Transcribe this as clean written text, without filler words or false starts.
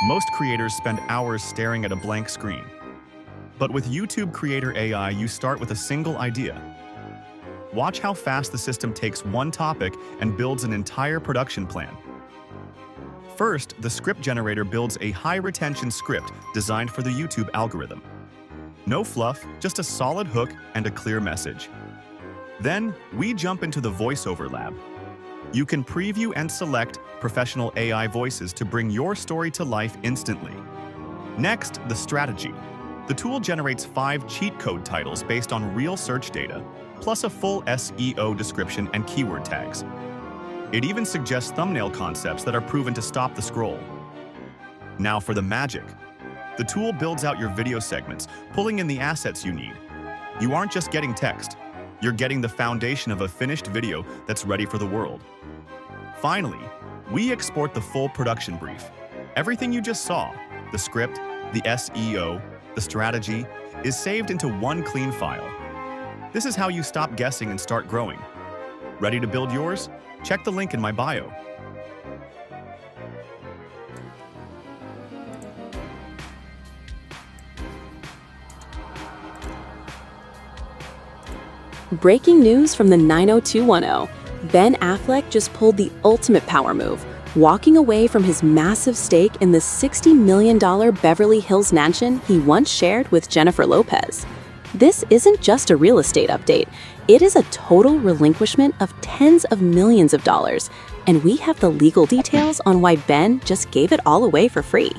Most creators spend hours staring at a blank screen. But with YouTube Creator AI, you start with a single idea. Watch how fast the system takes one topic and builds an entire production plan. First, the script generator builds a high-retention script designed for the YouTube algorithm. No fluff, just a solid hook and a clear message. Then, we jump into the voiceover lab. You can preview and select professional AI voices to bring your story to life instantly. Next, the strategy. The tool generates 5 cheat code titles based on real search data, plus a full SEO description and keyword tags. It even suggests thumbnail concepts that are proven to stop the scroll. Now for the magic. The tool builds out your video segments, pulling in the assets you need. You aren't just getting text. You're getting the foundation of a finished video that's ready for the world. Finally, we export the full production brief. Everything you just saw, the script, the SEO, the strategy, is saved into one clean file. This is how you stop guessing and start growing. Ready to build yours? Check the link in my bio. Breaking news from the 90210. Ben Affleck just pulled the ultimate power move, walking away from his massive stake in the $60 million Beverly Hills mansion he once shared with Jennifer Lopez. This isn't just a real estate update, it is a total relinquishment of tens of millions of dollars, and we have the legal details on why Ben just gave it all away for free.